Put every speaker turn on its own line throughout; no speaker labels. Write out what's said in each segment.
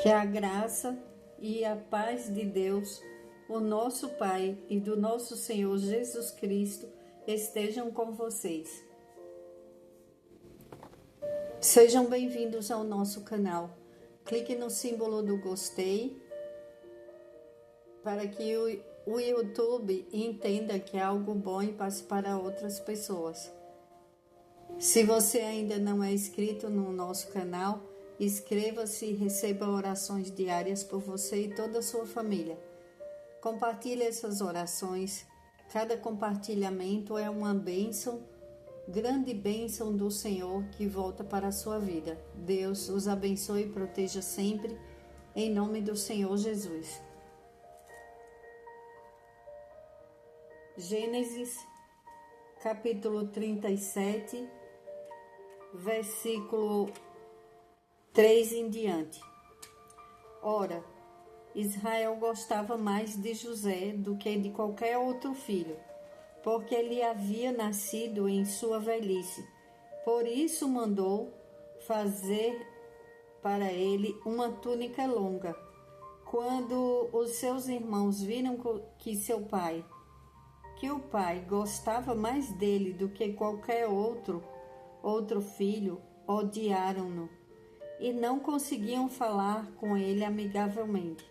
Que a graça e a paz de Deus, o nosso Pai e do nosso Senhor Jesus Cristo estejam com vocês. Sejam bem-vindos ao nosso canal. Clique no símbolo do gostei para que o YouTube entenda que é algo bom e passe para outras pessoas. Se você ainda não é inscrito no nosso canal, inscreva-se e receba orações diárias por você e toda a sua família. Compartilhe essas orações. Cada compartilhamento é uma bênção, grande bênção do Senhor que volta para a sua vida. Deus os abençoe e proteja sempre, em nome do Senhor Jesus. Gênesis, capítulo 37, versículo 3 em diante. Ora, Israel gostava mais de José do que de qualquer outro filho, porque ele havia nascido em sua velhice. Por isso mandou fazer para ele uma túnica longa. Quando os seus irmãos viram que o pai gostava mais dele do que qualquer outro filho, odiaram-no e não conseguiam falar com ele amigavelmente.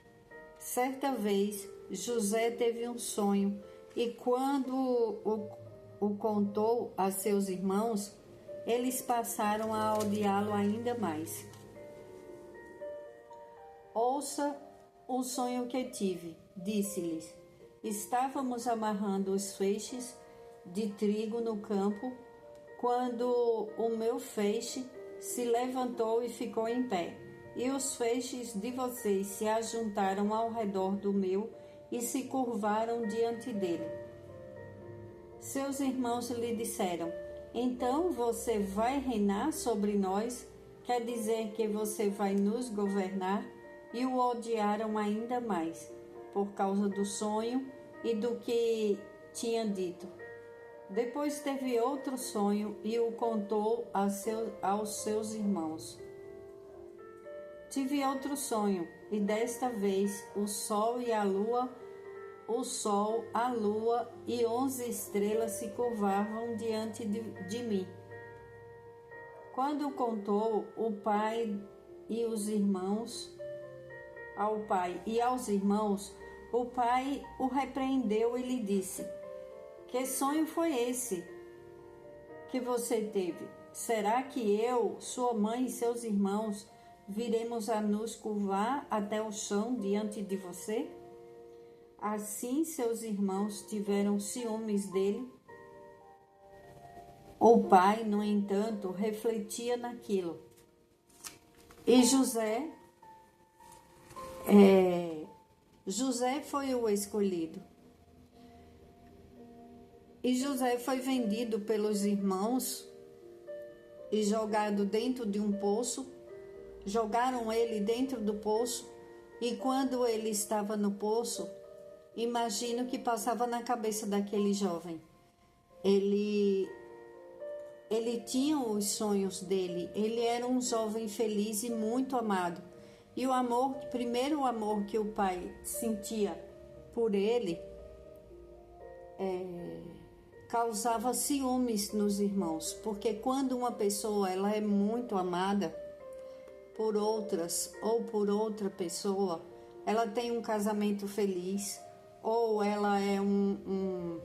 Certa vez, José teve um sonho e quando o contou a seus irmãos, eles passaram a odiá-lo ainda mais. Ouça o sonho que tive, disse-lhes. Estávamos amarrando os feixes de trigo no campo, quando o meu feixe se levantou e ficou em pé, e os feixes de vocês se ajuntaram ao redor do meu e se curvaram diante dele. Seus irmãos lhe disseram: então você vai reinar sobre nós? Quer dizer que você vai nos governar? E o odiaram ainda mais, por causa do sonho e do que tinha dito. Depois teve outro sonho e o contou aos seus irmãos. Tive outro sonho, e desta vez o sol, a lua e 11 estrelas se curvavam diante de mim. Quando contou ao pai e aos irmãos, o pai o repreendeu e lhe disse: que sonho foi esse que você teve? Será que eu, sua mãe e seus irmãos viremos a nos curvar até o chão diante de você? Assim seus irmãos tiveram ciúmes dele. O pai, no entanto, refletia naquilo. E José foi o escolhido. E José foi vendido pelos irmãos e jogado dentro de um poço. Jogaram ele dentro do poço, e quando ele estava no poço, imagino que passava na cabeça daquele jovem. Ele tinha os sonhos dele, ele era um jovem feliz e muito amado. E o primeiro amor que o pai sentia por ele, causava ciúmes nos irmãos, porque quando uma pessoa ela é muito amada por outras ou por outra pessoa, ela tem um casamento feliz, ou ela é um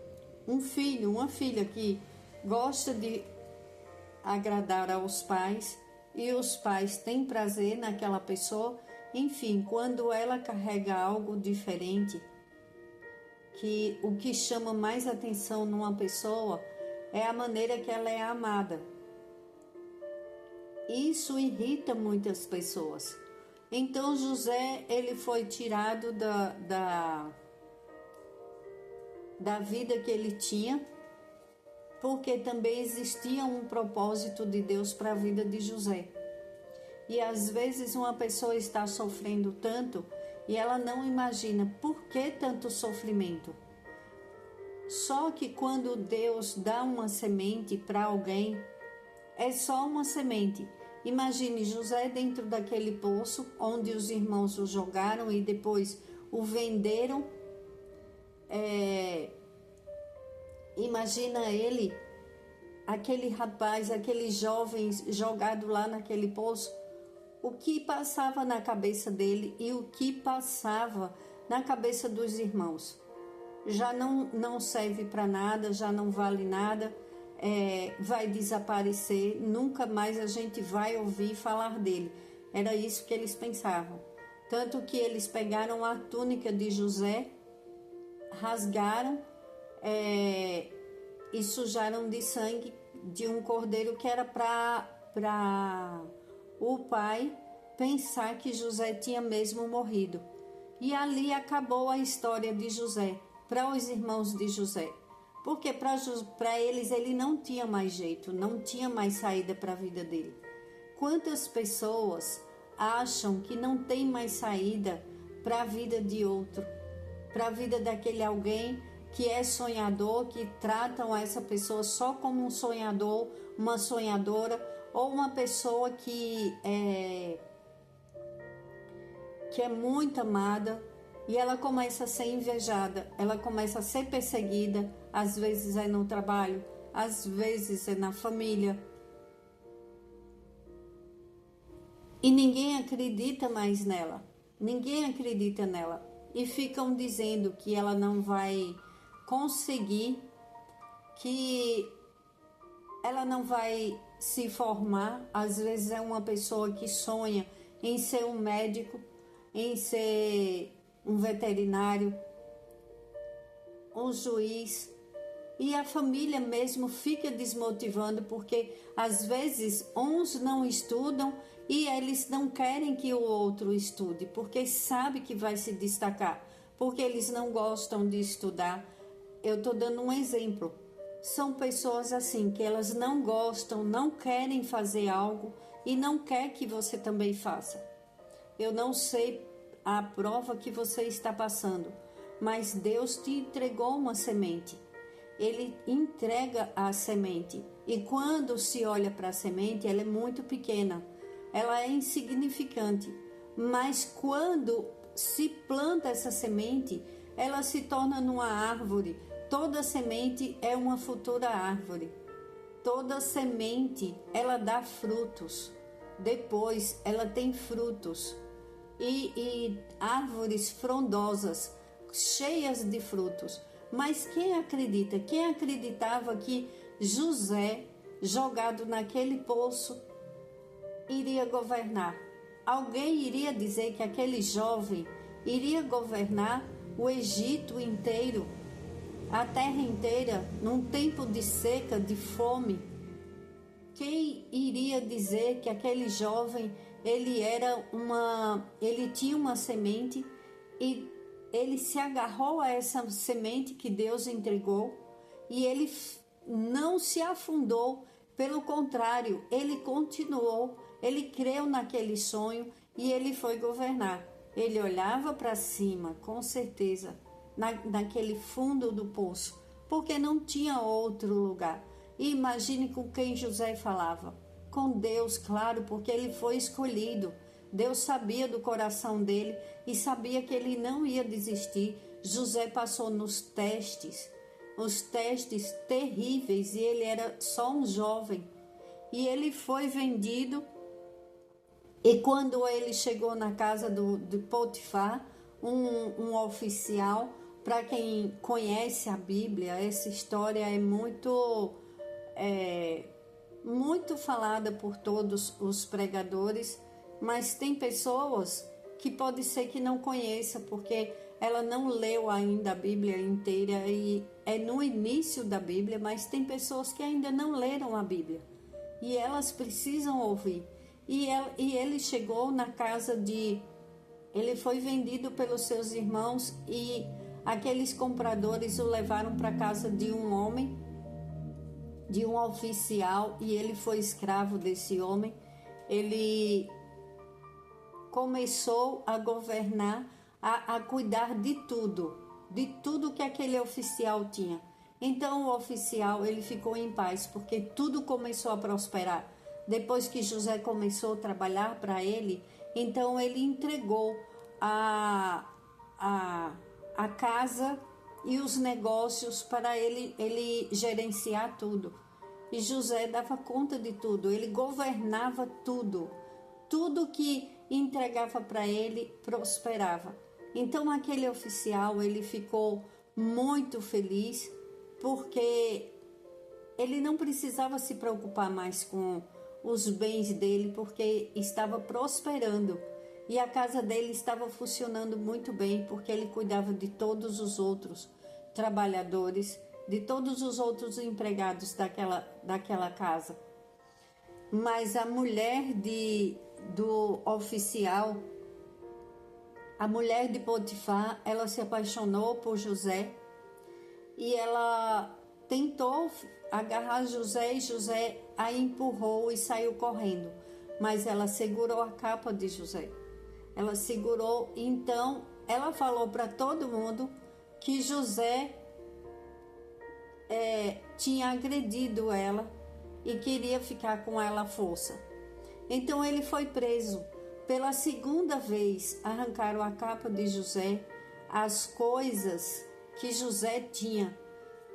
filho, uma filha que gosta de agradar aos pais e os pais têm prazer naquela pessoa. Enfim, quando ela carrega algo diferente, que o que chama mais atenção numa pessoa é a maneira que ela é amada. Isso irrita muitas pessoas. Então José, ele foi tirado da vida que ele tinha, porque também existia um propósito de Deus para a vida de José. E às vezes uma pessoa está sofrendo tanto e ela não imagina por que tanto sofrimento. Só que quando Deus dá uma semente para alguém, é só uma semente, Imagine José dentro daquele poço onde os irmãos o jogaram e depois o venderam. Imagina ele, aquele rapaz, aquele jovem jogado lá naquele poço, o que passava na cabeça dele e o que passava na cabeça dos irmãos. Já não serve para nada, já não vale nada, vai desaparecer, nunca mais a gente vai ouvir falar dele. Era isso que eles pensavam. Tanto que eles pegaram a túnica de José, rasgaram e sujaram de sangue de um cordeiro que era para o pai pensar que José tinha mesmo morrido. E ali acabou a história de José, para os irmãos de José. Porque para eles ele não tinha mais jeito, não tinha mais saída para a vida dele. Quantas pessoas acham que não tem mais saída para a vida de outro, para a vida daquele alguém que é sonhador, que tratam essa pessoa só como um sonhador, uma sonhadora, ou uma pessoa que é muito amada, e ela começa a ser invejada, ela começa a ser perseguida, às vezes é no trabalho, às vezes é na família. E ninguém acredita mais nela, ninguém acredita nela. E ficam dizendo que ela não vai conseguir, que ela não vai se formar. Às vezes é uma pessoa que sonha em ser um médico, em ser um veterinário, um juiz, e a família mesmo fica desmotivando, porque às vezes uns não estudam e eles não querem que o outro estude, porque sabe que vai se destacar, porque eles não gostam de estudar. Eu estou dando um exemplo. São pessoas assim, que elas não gostam, não querem fazer algo e não quer que você também faça. Eu não sei a prova que você está passando, mas Deus te entregou uma semente. Ele entrega a semente, e quando se olha para a semente, ela é muito pequena, ela é insignificante, mas quando se planta essa semente, ela se torna numa árvore. Toda semente é uma futura árvore. Toda semente, ela dá frutos. Depois, ela tem frutos. E árvores frondosas, cheias de frutos. Mas quem acredita? Quem acreditava que José, jogado naquele poço, iria governar? Alguém iria dizer que aquele jovem iria governar o Egito inteiro, a terra inteira, num tempo de seca, de fome? Quem iria dizer que aquele jovem, ele tinha uma semente e ele se agarrou a essa semente que Deus entregou e ele não se afundou, pelo contrário, ele continuou, ele creu naquele sonho e ele foi governar. Ele olhava para cima, com certeza, naquele fundo do poço, porque não tinha outro lugar. E imagine com quem José falava. Com Deus, claro, porque ele foi escolhido. Deus sabia do coração dele e sabia que ele não ia desistir. José passou nos testes, os testes terríveis, e ele era só um jovem. E ele foi vendido, e quando ele chegou na casa de Potifar, um oficial, para quem conhece a Bíblia, essa história é muito falada por todos os pregadores, mas tem pessoas que pode ser que não conheça, porque ela não leu ainda a Bíblia inteira e é no início da Bíblia, mas tem pessoas que ainda não leram a Bíblia e elas precisam ouvir. E ele chegou na casa ele foi vendido pelos seus irmãos e aqueles compradores o levaram para a casa de um homem, de um oficial, e ele foi escravo desse homem. Ele começou a governar, a cuidar de tudo que aquele oficial tinha. Então o oficial, ele ficou em paz, porque tudo começou a prosperar. depois que José começou a trabalhar para ele, então ele entregou a casa e os negócios para ele gerenciar tudo. E José dava conta de tudo, ele governava tudo. Tudo que entregava para ele prosperava. Então aquele oficial, ele ficou muito feliz porque ele não precisava se preocupar mais com os bens dele, porque estava prosperando. E a casa dele estava funcionando muito bem, porque ele cuidava de todos os outros trabalhadores, de todos os outros empregados daquela casa. Mas a mulher do oficial, a mulher de Potifar, ela se apaixonou por José e ela tentou agarrar José e José a empurrou e saiu correndo. Mas ela segurou a capa de José. Ela segurou, então ela falou para todo mundo que José tinha agredido ela e queria ficar com ela à força. Então ele foi preso. Pela segunda vez arrancaram a capa de José, as coisas que José tinha.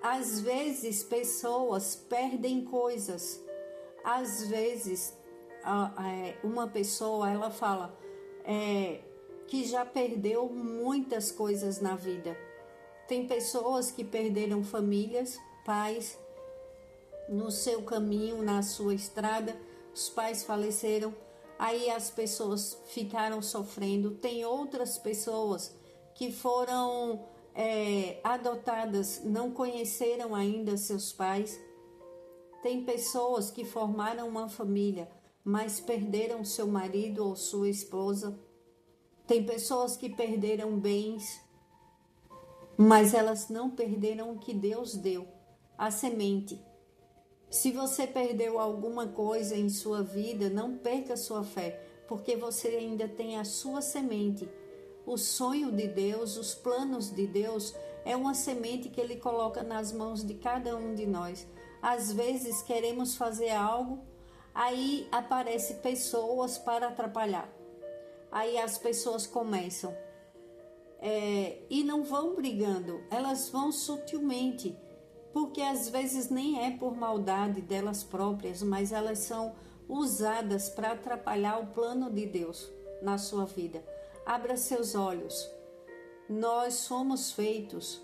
Às vezes pessoas perdem coisas. Às vezes uma pessoa, ela fala que já perdeu muitas coisas na vida. Tem pessoas que perderam famílias, pais, no seu caminho, na sua estrada, os pais faleceram, aí as pessoas ficaram sofrendo. Tem outras pessoas que foram adotadas, não conheceram ainda seus pais. Tem pessoas que formaram uma família, mas perderam seu marido ou sua esposa. Tem pessoas que perderam bens, mas elas não perderam o que Deus deu, a semente. Se você perdeu alguma coisa em sua vida, não perca sua fé, porque você ainda tem a sua semente. O sonho de Deus, os planos de Deus, é uma semente que Ele coloca nas mãos de cada um de nós. Às vezes queremos fazer algo, aí aparecem pessoas para atrapalhar. Aí as pessoas começam e não vão brigando, elas vão sutilmente, porque às vezes nem é por maldade delas próprias, mas elas são usadas para atrapalhar o plano de Deus na sua vida. Abra seus olhos. Nós somos feitos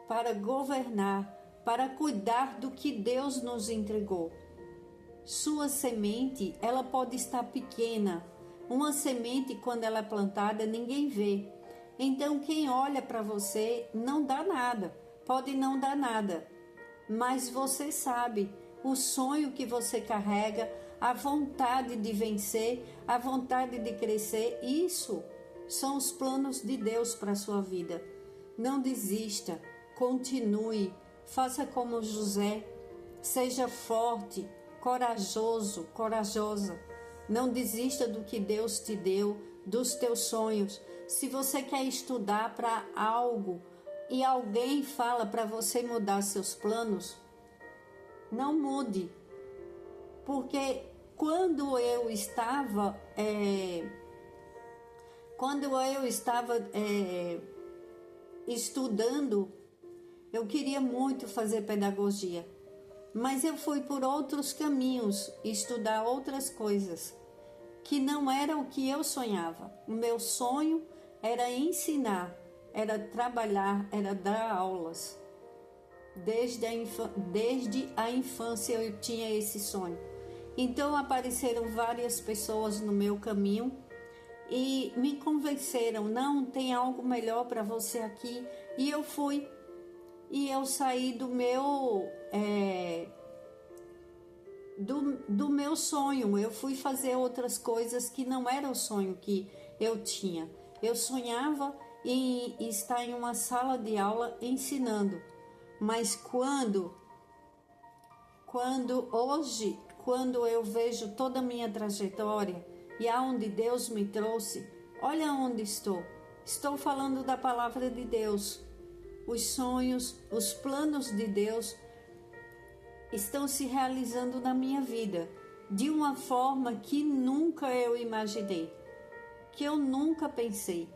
para governar, para cuidar do que Deus nos entregou. Sua semente, ela pode estar pequena. Uma semente, quando ela é plantada, ninguém vê. Então, quem olha para você não dá nada, pode não dar nada. Mas você sabe o sonho que você carrega, a vontade de vencer, a vontade de crescer. Isso são os planos de Deus para a sua vida. Não desista, continue, faça como José, seja forte, corajoso, corajosa. Não desista do que Deus te deu, dos teus sonhos. Se você quer estudar para algo e alguém fala para você mudar seus planos, não mude. Porque quando eu estava estudando, eu queria muito fazer pedagogia, mas eu fui por outros caminhos, estudar outras coisas, que não era o que eu sonhava. O meu sonho era ensinar, era trabalhar, era dar aulas. Desde a infância eu tinha esse sonho. Então apareceram várias pessoas no meu caminho e me convenceram, não, tem algo melhor para você aqui. E eu fui. E eu saí do meu sonho. Eu fui fazer outras coisas que não era o sonho que eu tinha. Eu sonhava em estar em uma sala de aula ensinando. Mas quando eu vejo toda a minha trajetória e aonde Deus me trouxe, olha onde estou. Estou falando da palavra de Deus. Os sonhos, os planos de Deus estão se realizando na minha vida. de uma forma que nunca eu imaginei, que eu nunca pensei.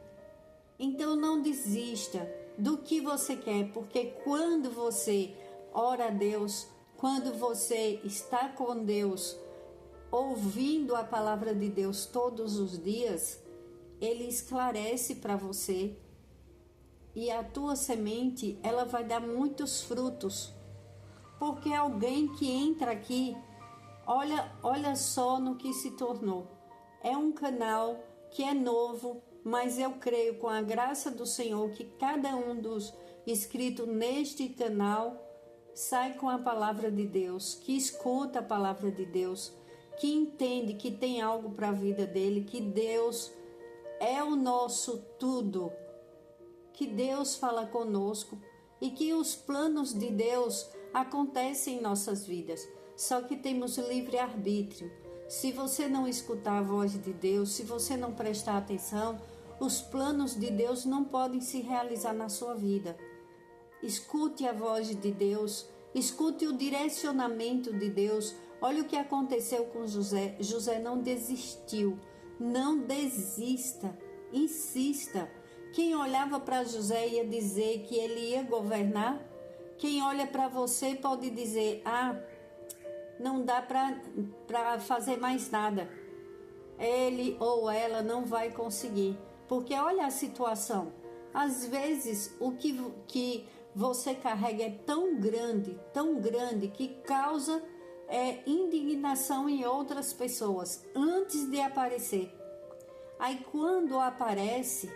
Então não desista do que você quer, porque quando você ora a Deus, quando você está com Deus, ouvindo a palavra de Deus todos os dias, Ele esclarece para você e a tua semente, ela vai dar muitos frutos. Porque alguém que entra aqui, olha só no que se tornou. É um canal que é novo, mas eu creio com a graça do Senhor que cada um dos inscritos neste canal sai com a palavra de Deus, que escuta a palavra de Deus, que entende que tem algo para a vida dele, que Deus é o nosso tudo, que Deus fala conosco e que os planos de Deus acontecem em nossas vidas. Só que temos livre-arbítrio. Se você não escutar a voz de Deus, se você não prestar atenção, os planos de Deus não podem se realizar na sua vida. Escute a voz de Deus, escute o direcionamento de Deus. Olha o que aconteceu com José. José não desistiu. Não desista, insista. Quem olhava para José ia dizer que ele ia governar. Quem olha para você pode dizer, não dá para fazer mais nada. Ele ou ela não vai conseguir. Porque olha a situação. Às vezes o que você carrega é tão grande, que causa indignação em outras pessoas antes de aparecer. Aí quando aparece,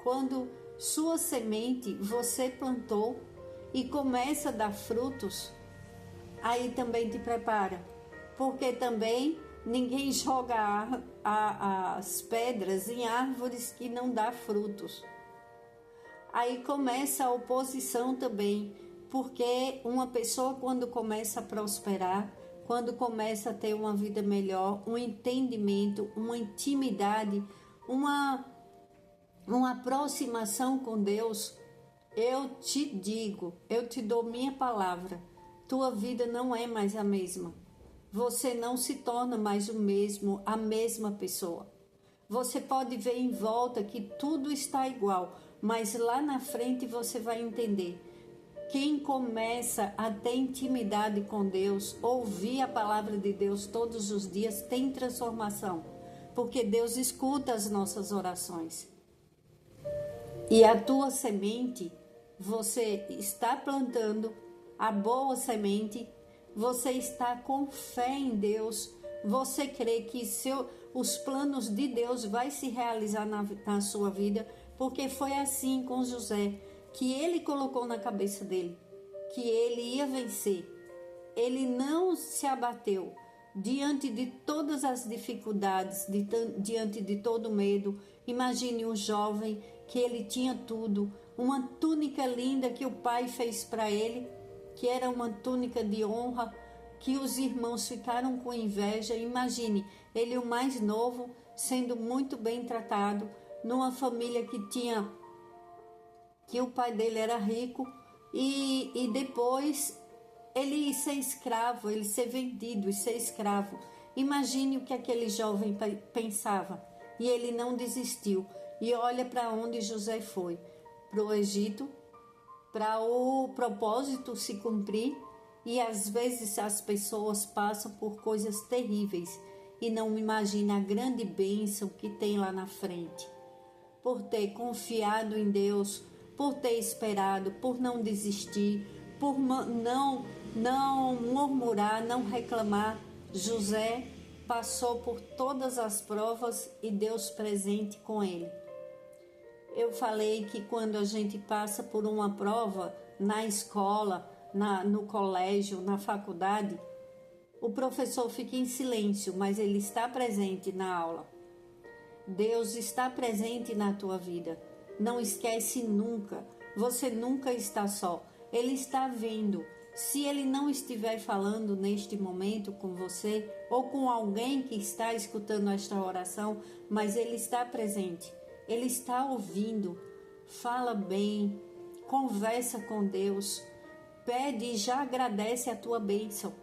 quando sua semente você plantou e começa a dar frutos, aí também te prepara, porque também ninguém joga as pedras em árvores que não dá frutos. Aí começa a oposição também, porque uma pessoa quando começa a prosperar, quando começa a ter uma vida melhor, um entendimento, uma intimidade, uma aproximação com Deus, eu te digo, eu te dou minha palavra, tua vida não é mais a mesma. Você não se torna mais o mesmo, a mesma pessoa. Você pode ver em volta que tudo está igual, mas lá na frente você vai entender. Quem começa a ter intimidade com Deus, ouvir a palavra de Deus todos os dias, tem transformação, porque Deus escuta as nossas orações. E a tua semente, você está plantando a boa semente, você está com fé em Deus, você crê que os planos de Deus vai se realizar na sua vida, porque foi assim com José, que ele colocou na cabeça dele, que ele ia vencer. Ele não se abateu diante de todas as dificuldades, diante de todo o medo. Imagine um jovem que ele tinha tudo, uma túnica linda que o pai fez para ele, que era uma túnica de honra, que os irmãos ficaram com inveja. Imagine, ele o mais novo, sendo muito bem tratado, numa família que o pai dele era rico, e depois ele ser escravo, ele ser vendido e ser escravo. Imagine o que aquele jovem pensava. E ele não desistiu. E olha para onde José foi. Para o Egito, para o propósito se cumprir. E às vezes as pessoas passam por coisas terríveis e não imaginam a grande bênção que tem lá na frente. Por ter confiado em Deus, por ter esperado, por não desistir, por não murmurar, não reclamar, José passou por todas as provas e Deus presente com ele. Eu falei que quando a gente passa por uma prova na escola, no colégio, na faculdade, o professor fica em silêncio, mas ele está presente na aula. Deus está presente na tua vida. Não esquece nunca. Você nunca está só. Ele está vendo. Se ele não estiver falando neste momento com você ou com alguém que está escutando esta oração, mas ele está presente. Ele está ouvindo. Fala bem. Conversa com Deus. Pede e já agradece a tua bênção.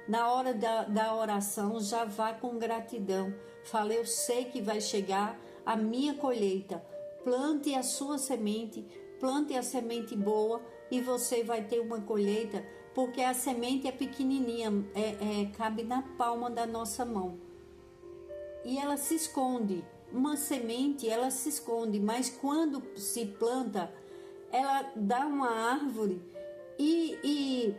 Na hora da oração, já vá com gratidão. Fala, eu sei que vai chegar a minha colheita. Plante a sua semente, plante a semente boa e você vai ter uma colheita, porque a semente é pequenininha, cabe na palma da nossa mão. E ela se esconde. Uma semente, ela se esconde, mas quando se planta, ela dá uma árvore e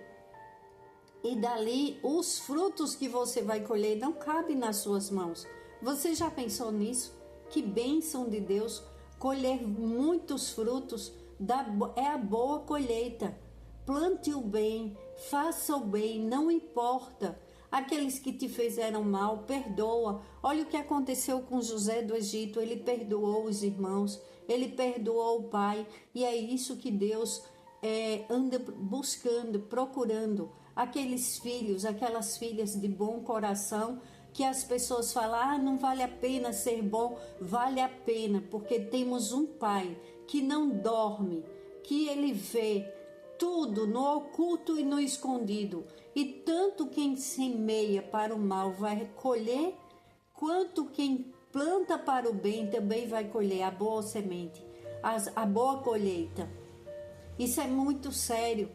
dali os frutos que você vai colher não cabem nas suas mãos. Você já pensou nisso? Que bênção de Deus, colher muitos frutos, é a boa colheita. Plante o bem, faça o bem, não importa. Aqueles que te fizeram mal, perdoa. Olha o que aconteceu com José do Egito, ele perdoou os irmãos, ele perdoou o pai, e é isso que Deus anda buscando, procurando. Aqueles filhos, aquelas filhas de bom coração, que as pessoas falam, não vale a pena ser bom. Vale a pena, porque temos um pai que não dorme, que ele vê tudo no oculto e no escondido. E tanto quem semeia para o mal vai colher, quanto quem planta para o bem também vai colher a boa semente, a boa colheita. Isso é muito sério.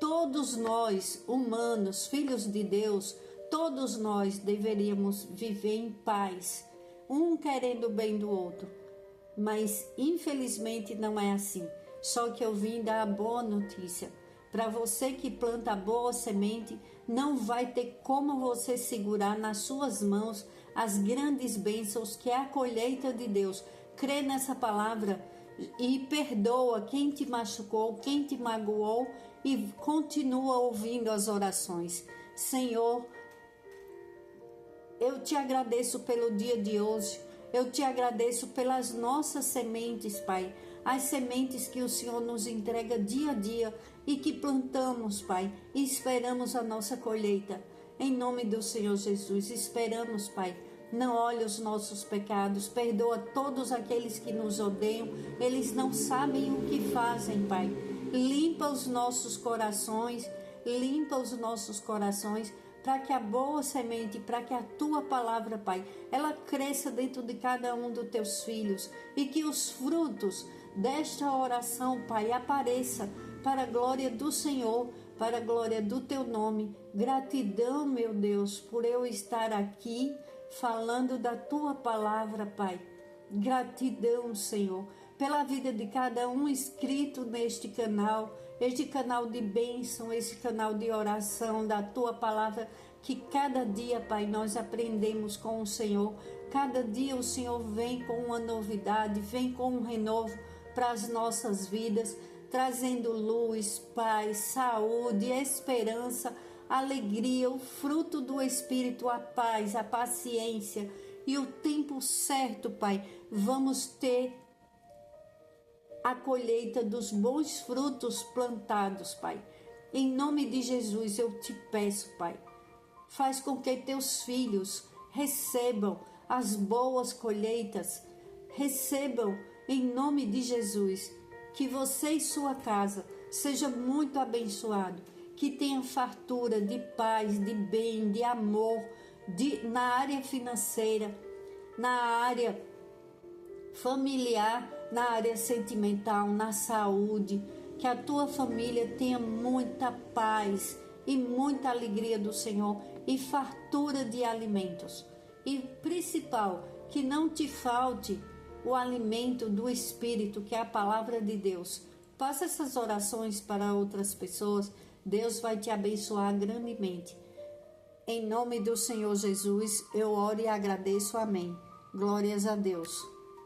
Todos nós, humanos, filhos de Deus, todos nós deveríamos viver em paz, um querendo o bem do outro. Mas infelizmente não é assim. Só que eu vim dar a boa notícia. Para você que planta a boa semente, não vai ter como você segurar nas suas mãos as grandes bênçãos que é a colheita de Deus. Crê nessa palavra e perdoa quem te machucou, quem te magoou, e continua ouvindo as orações. Senhor, eu te agradeço pelo dia de hoje. Eu te agradeço pelas nossas sementes, Pai. As sementes que o Senhor nos entrega dia a dia e que plantamos, Pai, e esperamos a nossa colheita. Em nome do Senhor Jesus, esperamos, Pai. Não olhe os nossos pecados, perdoa todos aqueles que nos odeiam. Eles não sabem o que fazem, Pai. Limpa os nossos corações, para que a boa semente, para que a tua palavra, Pai, ela cresça dentro de cada um dos teus filhos e que os frutos desta oração, Pai, apareça para a glória do Senhor, para a glória do teu nome. Gratidão, meu Deus, por eu estar aqui falando da tua palavra, Pai. Gratidão, Senhor, pela vida de cada um inscrito neste canal, este canal de bênção, esse canal de oração da tua palavra, que cada dia, Pai, nós aprendemos com o Senhor. Cada dia o Senhor vem com uma novidade, vem com um renovo para as nossas vidas, trazendo luz, paz, saúde, esperança, alegria, o fruto do Espírito, a paz, a paciência. E o tempo certo, Pai, vamos ter a colheita dos bons frutos plantados, Pai. Em nome de Jesus eu te peço, Pai, faz com que teus filhos recebam as boas colheitas, recebam em nome de Jesus, que você e sua casa seja muito abençoado, que tenha fartura de paz, de bem, de amor, na área financeira, na área familiar, na área sentimental, na saúde, que a tua família tenha muita paz e muita alegria do Senhor e fartura de alimentos. E principal, que não te falte o alimento do Espírito, que é a palavra de Deus. Faça essas orações para outras pessoas, Deus vai te abençoar grandemente. Em nome do Senhor Jesus, eu oro e agradeço. Amém. Glórias a Deus.